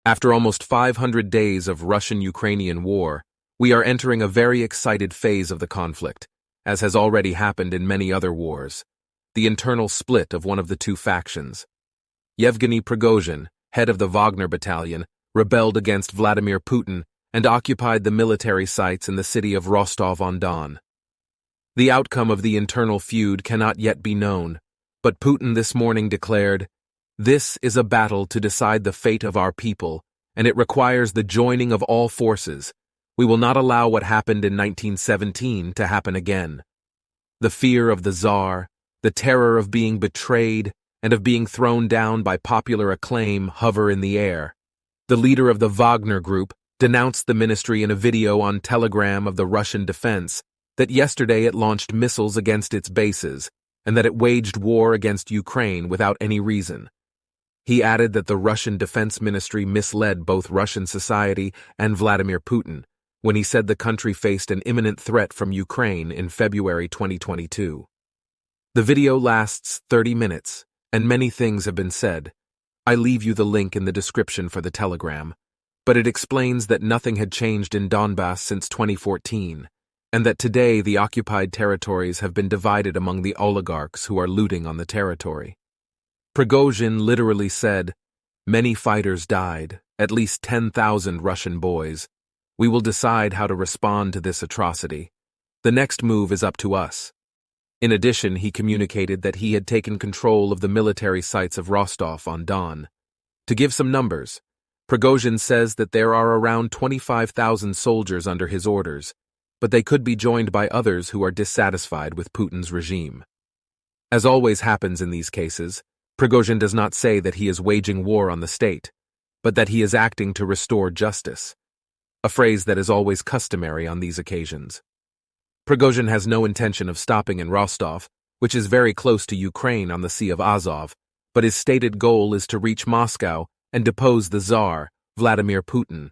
After almost 500 days of Russian-Ukrainian war, we are entering a very excited phase of the conflict, as has already happened in many other wars, the internal split of one of the two factions. Yevgeny Prigozhin, head of the Wagner battalion, rebelled against Vladimir Putin and occupied the military sites in the city of Rostov-on-Don. The outcome of the internal feud cannot yet be known, but Putin this morning declared, "This is a battle to decide the fate of our people, and it requires the joining of all forces. We will not allow what happened in 1917 to happen again." The fear of the Tsar, the terror of being betrayed, and of being thrown down by popular acclaim hover in the air. The leader of the Wagner Group denounced the ministry in a video on Telegram of the Russian defense that yesterday it launched missiles against its bases and that it waged war against Ukraine without any reason. He added that the Russian Defense Ministry misled both Russian society and Vladimir Putin when he said the country faced an imminent threat from Ukraine in February 2022. The video lasts 30 minutes, and many things have been said. I leave you the link in the description for the telegram, but it explains that nothing had changed in Donbass since 2014, and that today the occupied territories have been divided among the oligarchs who are looting on the territory. Prigozhin literally said, "Many fighters died, at least 10,000 Russian boys. We will decide how to respond to this atrocity. The next move is up to us." In addition, he communicated that he had taken control of the military sites of Rostov-on-Don. To give some numbers, Prigozhin says that there are around 25,000 soldiers under his orders, but they could be joined by others who are dissatisfied with Putin's regime. As always happens in these cases, Prigozhin does not say that he is waging war on the state, but that he is acting to restore justice, a phrase that is always customary on these occasions. Prigozhin has no intention of stopping in Rostov, which is very close to Ukraine on the Sea of Azov, but his stated goal is to reach Moscow and depose the Tsar, Vladimir Putin.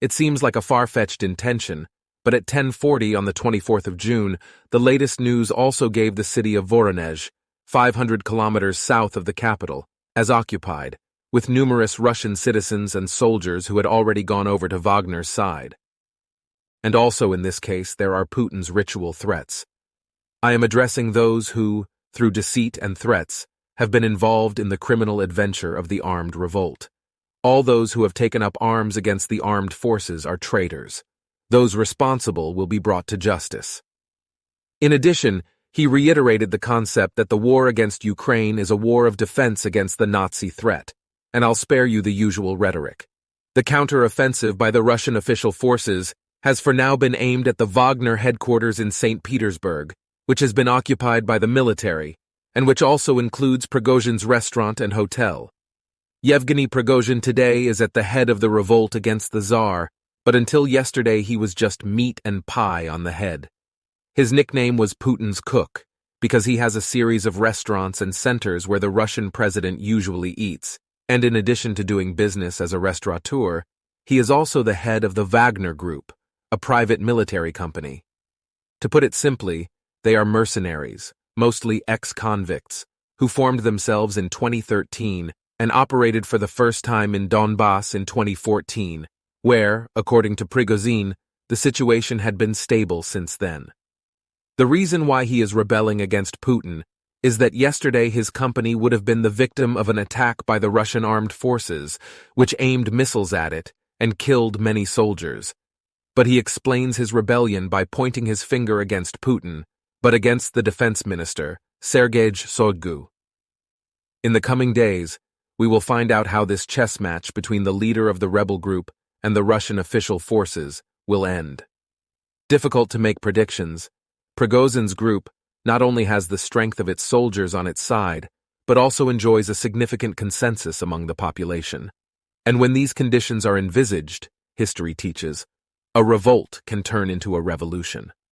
It seems like a far-fetched intention, but at 10:40 on the 24th of June, the latest news also gave the city of Voronezh, 500 kilometers south of the capital, as occupied, with numerous Russian citizens and soldiers who had already gone over to Wagner's side. And also in this case there are Putin's ritual threats. I am addressing those who, through deceit and threats, have been involved in the criminal adventure of the armed revolt. All those who have taken up arms against the armed forces are traitors. Those responsible will be brought to justice. In addition, he reiterated the concept that the war against Ukraine is a war of defense against the Nazi threat, and I'll spare you the usual rhetoric. The counter-offensive by the Russian official forces has for now been aimed at the Wagner headquarters in St. Petersburg, which has been occupied by the military, and which also includes Prigozhin's restaurant and hotel. Yevgeny Prigozhin today is at the head of the revolt against the Tsar, but until yesterday he was just meat and pie on the head. His nickname was Putin's Cook, because he has a series of restaurants and centers where the Russian president usually eats, and in addition to doing business as a restaurateur, he is also the head of the Wagner Group, a private military company. To put it simply, they are mercenaries, mostly ex-convicts, who formed themselves in 2013 and operated for the first time in Donbass in 2014, where, according to Prigozhin, the situation had been stable since then. The reason why he is rebelling against Putin is that yesterday his company would have been the victim of an attack by the Russian armed forces, which aimed missiles at it and killed many soldiers. But he explains his rebellion by pointing his finger against Putin, but against the defense minister, Sergei Shoigu. In the coming days, we will find out how this chess match between the leader of the rebel group and the Russian official forces will end. Difficult to make predictions, Prigozhin's group not only has the strength of its soldiers on its side, but also enjoys a significant consensus among the population. And when these conditions are envisaged, history teaches, a revolt can turn into a revolution.